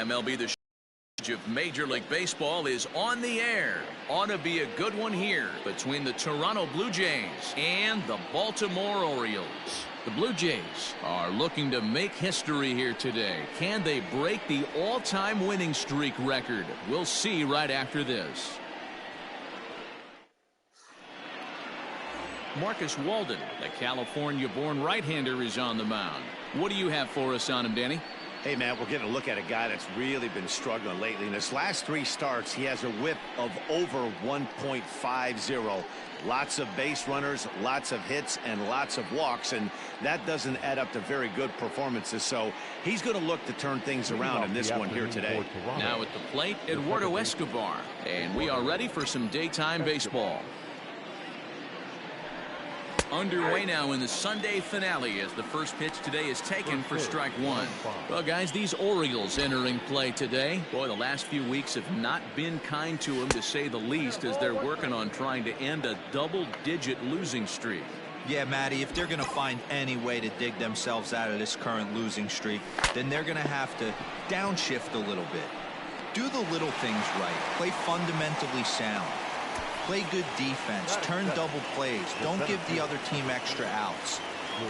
MLB The of Major League Baseball is on the air. Ought to be a good one here between the Toronto Blue Jays and the Baltimore Orioles. The Blue Jays are looking to make history here today. Can they break the all-time winning streak record? We'll see right after this. Marcus Walden, the California-born right-hander, is on the mound. What do you have for us on him, Danny? Hey, man, we're getting a look at a guy that's really been struggling lately. In his last 3 starts, he has a whip of over 1.50. Lots of base runners, lots of hits, and lots of walks, and that doesn't add up to very good performances. So he's going to look to turn things around in this one here today. Now at the plate, Eduardo Escobar, and we are ready for some daytime baseball. Underway now in the Sunday finale as the first pitch today is taken for strike one. Well, guys, these Orioles entering play today. Boy, the last few weeks have not been kind to them, to say the least, as they're working on trying to end a double-digit losing streak. Yeah, Matty, if they're going to find any way to dig themselves out of this current losing streak, then they're going to have to downshift a little bit. Do the little things right. Play fundamentally sound. Play good defense, turn double plays, don't give the other team extra outs.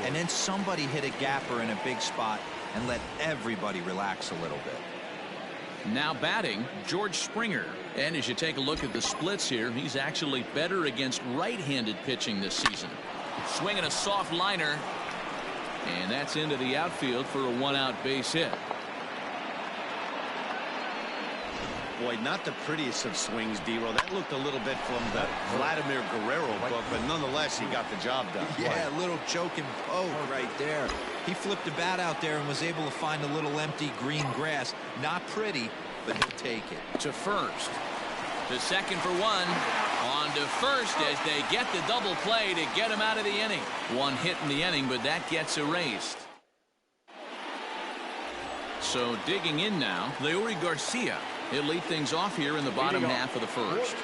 And then somebody hit a gapper in a big spot and let everybody relax a little bit. Now batting, George Springer. And as you take a look at the splits here, he's actually better against right-handed pitching this season. Swinging a soft liner. And that's into the outfield for a 1-out base hit. Boy, not the prettiest of swings, D-Roll. That looked a little bit from the Vladimir Guerrero book, but nonetheless, he got the job done. Yeah, a little choking poke right there. He flipped the bat out there and was able to find a little empty green grass. Not pretty, but he'll take it. To first. To second for one. On to first as they get the double play to get him out of the inning. One hit in the inning, but that gets erased. So digging in now, Leury Garcia. He'll lead things off here in the bottom half of the first.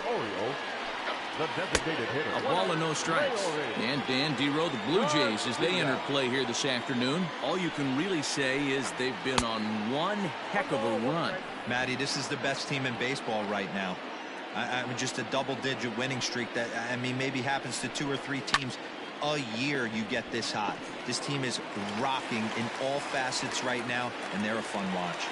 A ball and no strikes. And Dan D-Row, the Blue Jays, as they enter play here this afternoon, all you can really say is they've been on one heck of a run. Matty, this is the best team in baseball right now. I mean, just a double-digit winning streak that, I mean, maybe happens to 2 or 3 teams a year. You get this hot. This team is rocking in all facets right now, and they're a fun watch.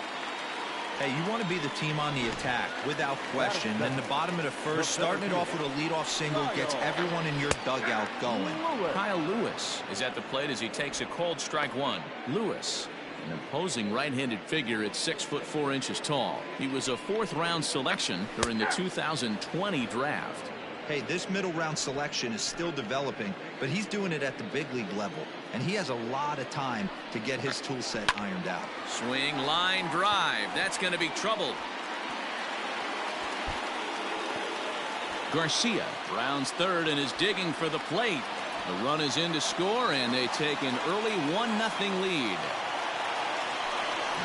Hey, you want to be the team on the attack, without question. Then the bottom of the first, starting it off with a leadoff single, gets everyone in your dugout going. Kyle Lewis is at the plate as he takes a cold strike one. Lewis, an imposing right-handed figure at 6'4" tall. He was a 4th-round selection during the 2020 draft. Hey, this middle round selection is still developing, but he's doing it at the big league level, and he has a lot of time to get his tool set ironed out. Swing, line, drive. That's going to be trouble. Garcia rounds third and is digging for the plate. The run is in to score, and they take an early 1-0 lead.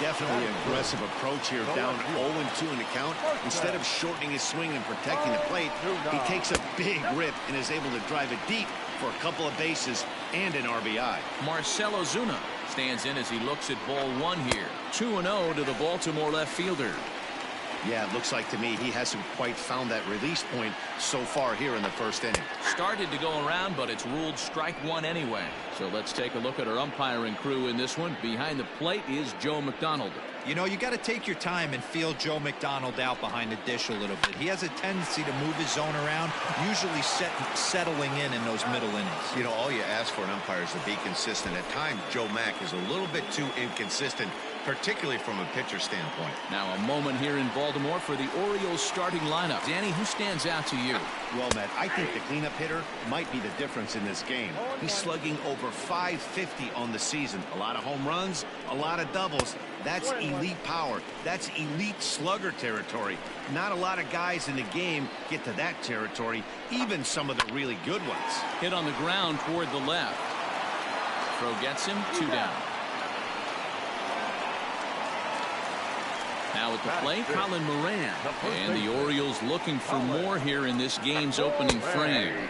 Definitely an aggressive approach here, down 0-2 in the count. Instead of shortening his swing and protecting the plate, he takes a big rip and is able to drive it deep for a couple of bases and an RBI. Marcell Ozuna stands in as he looks at ball 1 here. 2-0 to the Baltimore left fielder. Yeah, it looks like to me he hasn't quite found that release point so far here in the first inning. Started to go around, but it's ruled strike one anyway. So let's take a look at our umpiring crew in this one. Behind the plate is Joe McDonald. You know, you got to take your time and feel Joe McDonald out behind the dish a little bit. He has a tendency to move his zone around, usually settling in those middle innings. You know, all you ask for an umpire is to be consistent. At times, Joe Mack is a little bit too inconsistent, particularly from a pitcher standpoint. Now a moment here in Baltimore for the Orioles starting lineup. Danny, who stands out to you? Well, Matt, I think the cleanup hitter might be the difference in this game. He's slugging over .550 on the season. A lot of home runs, a lot of doubles. That's elite power. That's elite slugger territory. Not a lot of guys in the game get to that territory, even some of the really good ones. Hit on the ground toward the left. Throw gets him, 2 down. Now at the plate, Colin Moran. And the Orioles looking for more here in this game's opening frame.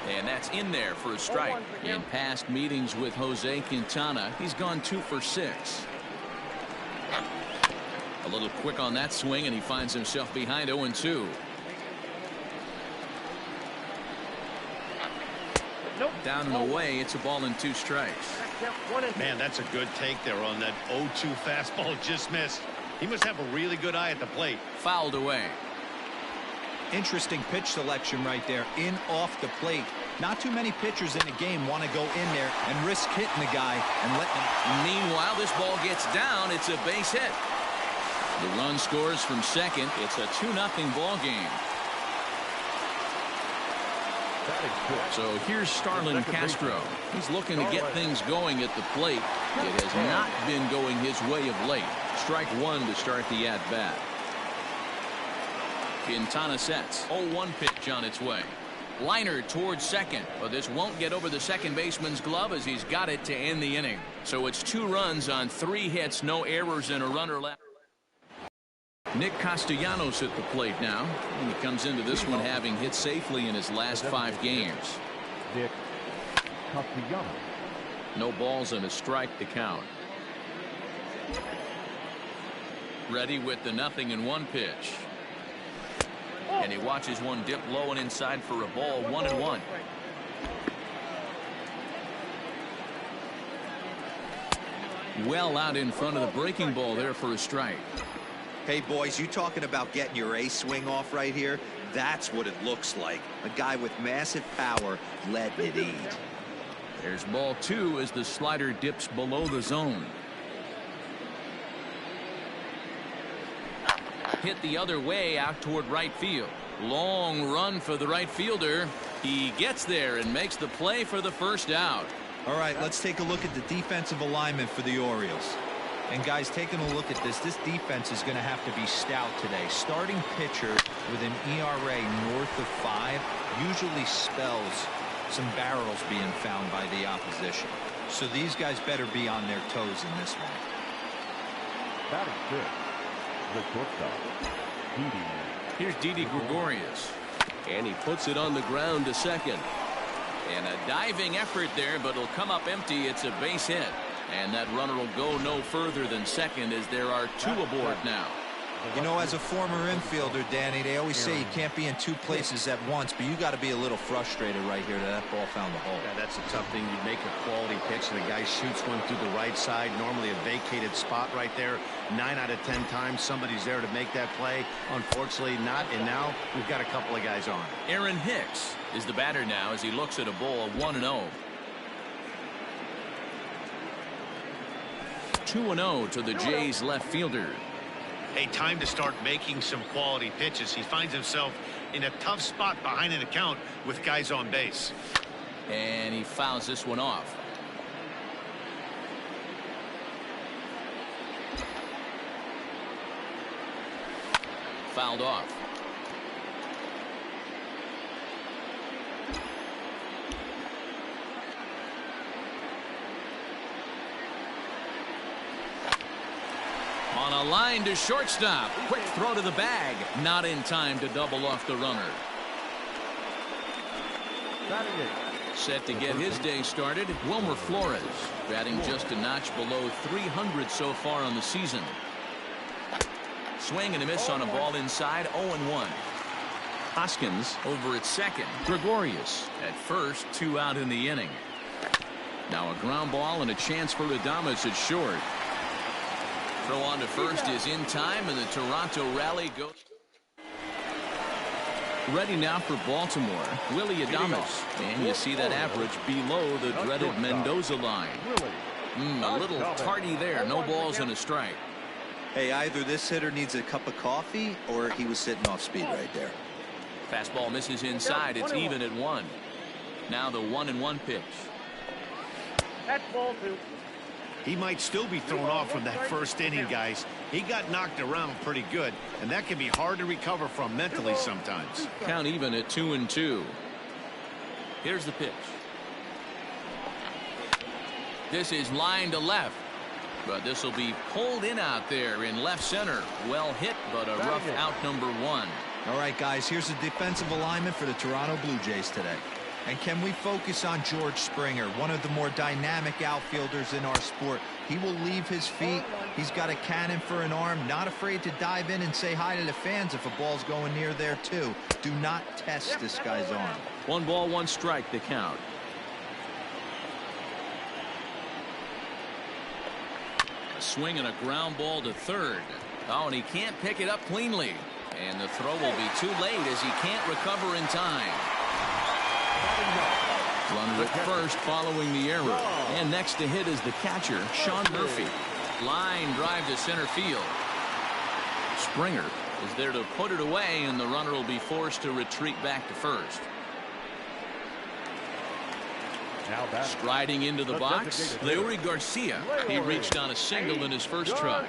And that's in there for a strike. In past meetings with Jose Quintana, he's gone 2 for 6. A little quick on that swing, and he finds himself behind 0-2. Nope. Down and away. It's a ball and 2 strikes. Man, that's a good take there on that 0-2 fastball. Just missed. He must have a really good eye at the plate. Fouled away. Interesting pitch selection right there. In off the plate. Not too many pitchers in a game want to go in there and risk hitting the guy and letting him. Meanwhile, this ball gets down. It's a base hit. The run scores from second. It's a 2-0 ball game. So here's Starlin Castro. He's looking to get things going at the plate. It has not been going his way of late. Strike 1 to start the at-bat. Quintana sets. 0-1 pitch on its way. Liner towards second, but this won't get over the second baseman's glove as he's got it to end the inning. So it's 2 runs on 3 hits, no errors, and a runner left. Nick Castellanos at the plate now. And he comes into this one having hit safely in his last 5 games. Nick Castellanos. No balls and a strike to count. Ready with the 0-1 pitch. And he watches one dip low and inside for a ball. 1-1. Well out in front of the breaking ball there for a strike. Hey, boys, you talking about getting your A swing off right here? That's what it looks like. A guy with massive power letting it eat. There's ball 2 as the slider dips below the zone. Hit the other way out toward right field. Long run for the right fielder. He gets there and makes the play for the first out. All right, let's take a look at the defensive alignment for the Orioles. And guys, taking a look at this defense is going to have to be stout today. Starting pitcher with an ERA north of 5 usually spells some barrels being found by the opposition. So these guys better be on their toes in this one. Batting fifth, the shortstop, Didi. Here's Didi Gregorius. And he puts it on the ground to second. And a diving effort there, but it'll come up empty. It's a base hit. And that runner will go no further than second as there are 2 aboard now. You know, as a former infielder, Danny, they always say you can't be in 2 places at once, but you got to be a little frustrated right here that ball found the hole. Yeah, that's a tough thing. You make a quality pitch and the guy shoots one through the right side, normally a vacated spot right there. 9 out of 10 times somebody's there to make that play. Unfortunately not, and now we've got a couple of guys on. Aaron Hicks is the batter now as he looks at a ball 1-0. 2-0 to the Jays left fielder. Hey, time to start making some quality pitches. He finds himself in a tough spot behind an account with guys on base. And he fouls this one off. Fouled off. On a line to shortstop. Quick throw to the bag. Not in time to double off the runner. Set to get his day started, Wilmer Flores, batting just a notch below 300 so far on the season. Swing and a miss on a ball inside. 0-1. Hoskins over at second. Gregorius at first. 2 out in the inning. Now a ground ball and a chance for Adames at short. Throw on to first is in time, and the Toronto rally goes. Ready now for Baltimore, Willie Adames. And you see that average below the dreaded Mendoza line. A little tardy there. No balls and a strike. Hey, either this hitter needs a cup of coffee or he was sitting off speed right there. Fastball misses inside. It's even at 1. Now the 1-1 pitch. That's ball 2. He might still be thrown off from that first inning, guys. He got knocked around pretty good, and that can be hard to recover from mentally sometimes. Count even at 2-2. Here's the pitch. This is line to left, but this will be pulled in out there in left center. Well hit, but a rough out number 1. All right, guys, here's the defensive alignment for the Toronto Blue Jays today. And can we focus on George Springer, one of the more dynamic outfielders in our sport? He will leave his feet. He's got a cannon for an arm, not afraid to dive in and say hi to the fans if a ball's going near there too. Do not test this guy's arm. 1 ball, 1 strike, the count. A swing and a ground ball to third. Oh, and he can't pick it up cleanly. And the throw will be too late as he can't recover in time. Runner at first following the error. And next to hit is the catcher, Sean Murphy. Line drive to center field. Springer is there to put it away, and the runner will be forced to retreat back to first. Striding into the box, Leury Garcia. He reached on a single in his first try.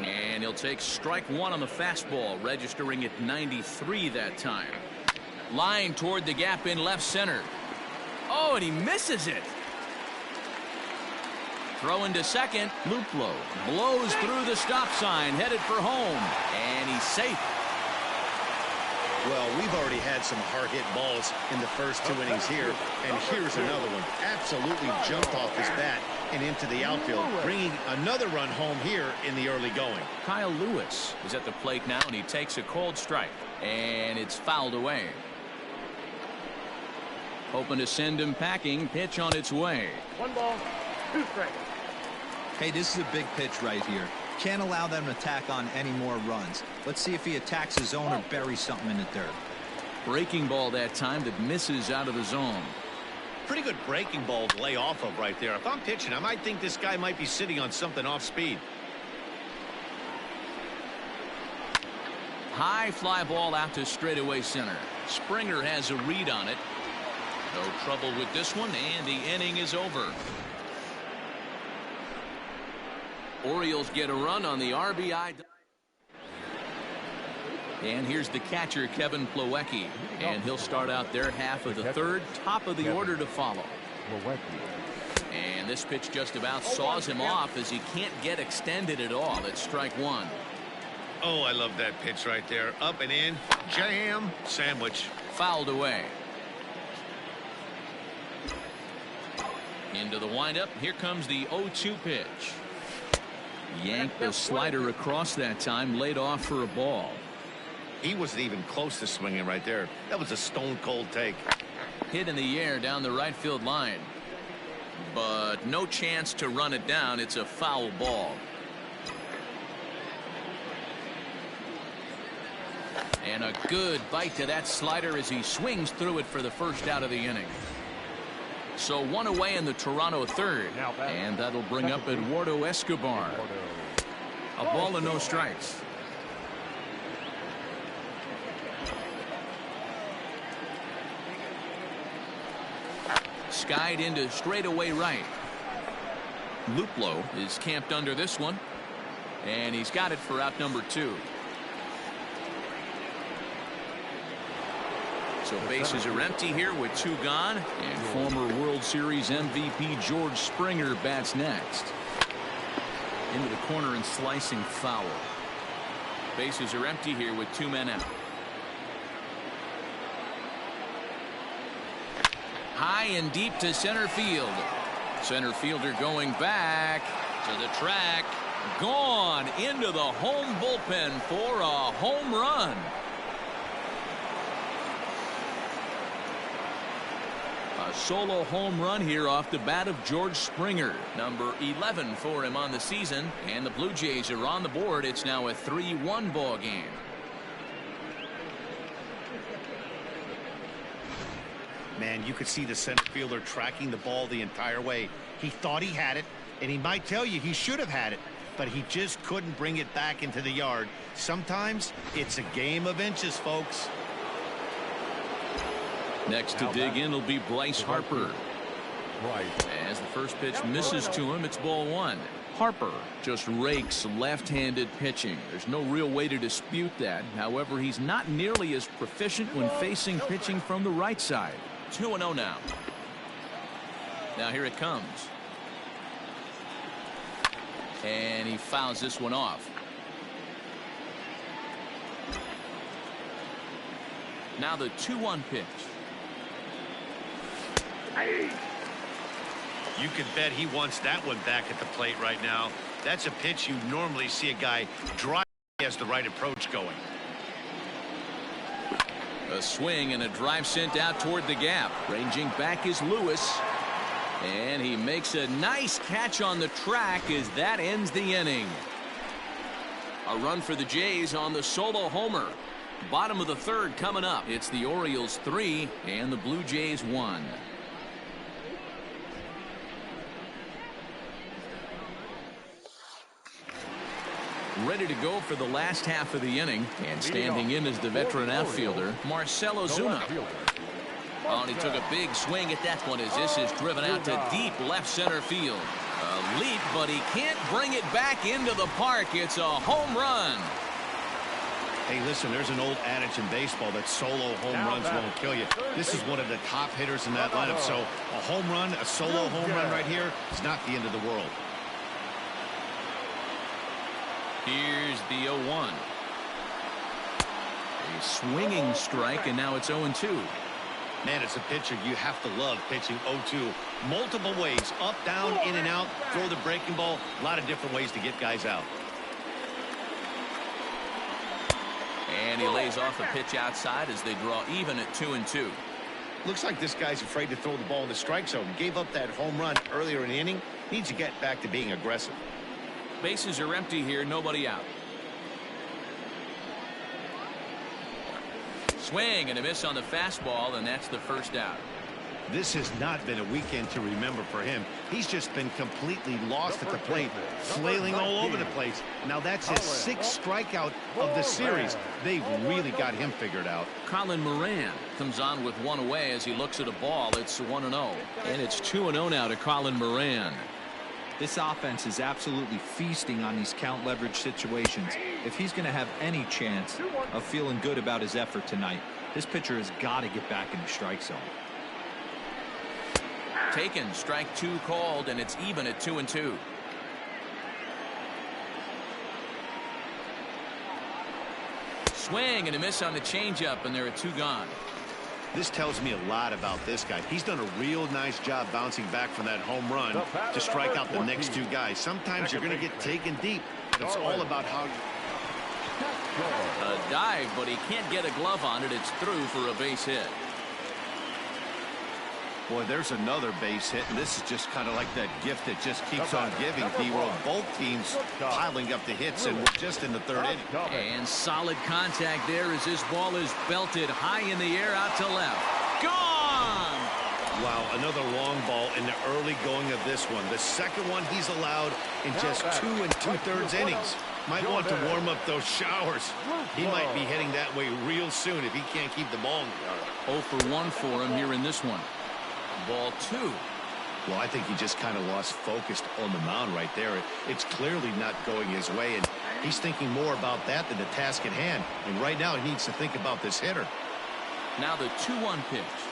And he'll take strike 1 on the fastball, registering at 93 that time. Line toward the gap in left center. Oh, and he misses it. Throw into second. Luplow blows through the stop sign, headed for home. And he's safe. Well, we've already had some hard-hit balls in the first 2 innings here, and here's another one. Absolutely jumped off his bat and into the outfield, bringing another run home here in the early going. Kyle Lewis is at the plate now, and he takes a cold strike, and it's fouled away. Hoping to send him packing. Pitch on its way. 1 ball, 2 strikes. Hey, this is a big pitch right here. Can't allow them to tack on any more runs. Let's see if he attacks his zone or buries something in the dirt. Breaking ball that time that misses out of the zone. Pretty good breaking ball to lay off of right there. If I'm pitching, I might think this guy might be sitting on something off speed. High fly ball out to straightaway center. Springer has a read on it. No trouble with this one, and the inning is over. Orioles get a run on the RBI. And here's the catcher, Kevin Plawecki. And he'll start out their half of the third. Top of the order to follow. And this pitch just about saws him off as he can't get extended at all. It's strike 1. Oh, I love that pitch right there. Up and in. Jam. Sandwich. Fouled away. Into the windup. Here comes the 0-2 pitch. Yanked the slider across that time, laid off for a ball. He wasn't even close to swinging right there. That was a stone cold take. Hit in the air down the right field line. But no chance to run it down. It's a foul ball. And a good bite to that slider as he swings through it for the first out of the inning. So 1 away in the Toronto third. And that'll bring up Eduardo Escobar. A ball and no strikes. Skied into straightaway right. Luplow is camped under this one. And he's got it for out number 2. So bases are empty here with 2 gone. And former World Series MVP George Springer bats next. Into the corner and slicing foul. Bases are empty here with 2 men out. High and deep to center field. Center fielder going back to the track. Gone into the home bullpen for a home run. A solo home run here off the bat of George Springer. Number 11 for him on the season. And the Blue Jays are on the board. It's now a 3-1 ball game. Man, you could see the center fielder tracking the ball the entire way. He thought he had it, and he might tell you he should have had it, but he just couldn't bring it back into the yard. Sometimes it's a game of inches, folks. Next to dig in will be Bryce Harper. As the first pitch misses to him, it's ball 1. Harper just rakes left-handed pitching. There's no real way to dispute that. However, he's not nearly as proficient when facing pitching from the right side. 2-0 now. Now here it comes. And he fouls this one off. Now the 2-1 pitch. You can bet he wants that one back at the plate right now. That's a pitch you normally see a guy drive. He has the right approach going. A swing and a drive sent out toward the gap. Ranging back is Lewis. And he makes a nice catch on the track as that ends the inning. A run for the Jays on the solo homer. Bottom of the third coming up. It's the Orioles 3 and the Blue Jays 1. Ready to go for the last half of the inning, and standing in is the veteran outfielder Marcell Ozuna. Oh, and he took a big swing at that one as this is driven out to deep left center field. A leap, but he can't bring it back into the park. It's a home run. Hey, listen, there's an old adage in baseball that solo home runs won't kill you. This is one of the top hitters in that lineup, so a home run, a solo home run right here is not the end of the world. Here's the 0-1. A swinging strike, and now it's 0-2. Man, as a pitcher, you have to love pitching 0-2. Multiple ways, up, down, in and out, throw the breaking ball. A lot of different ways to get guys out. And he lays off a pitch outside as they draw even at 2-2. Looks like this guy's afraid to throw the ball in the strike zone. Gave up that home run earlier in the inning. Needs to get back to being aggressive. Bases are empty here, nobody out. Swing and a miss on the fastball, and that's the first out. This has not been a weekend to remember for him. He's just been completely lost at the plate, flailing all over the place. Now that's his 6th strikeout of the series. They've really got him figured out. Colin Moran comes on with one away as he looks at a ball. It's 1-0, and it's 2-0 now to Colin Moran. This offense is absolutely feasting on these count leverage situations. If he's going to have any chance of feeling good about his effort tonight, this pitcher has got to get back in the strike zone. Taken, strike 2 called, and it's even at 2-2. Swing and a miss on the changeup, and there are 2 gone. This tells me a lot about this guy. He's done a real nice job bouncing back from that home run to strike out the next 2 guys. Sometimes you're going to get taken deep, but it's all about how a dive, but he can't get a glove on it. It's through for a base hit. Boy, there's another base hit, and this is just kind of like that gift that just keeps on giving. D-Roll, both teams piling up the hits, and we're just in the 3rd inning. And solid contact there as this ball is belted high in the air out to left. Gone! Wow, another long ball in the early going of this one. The second one he's allowed in just 2 2/3 innings. Might want to warm up those showers. He might be heading that way real soon if he can't keep the ball in the yard. 0 for 1 for him here in this one. Ball 2. Well, I think he just kind of lost focus on the mound right there. It's clearly not going his way, and he's thinking more about that than the task at hand. And right now he needs to think about this hitter. Now the 2-1 pitch.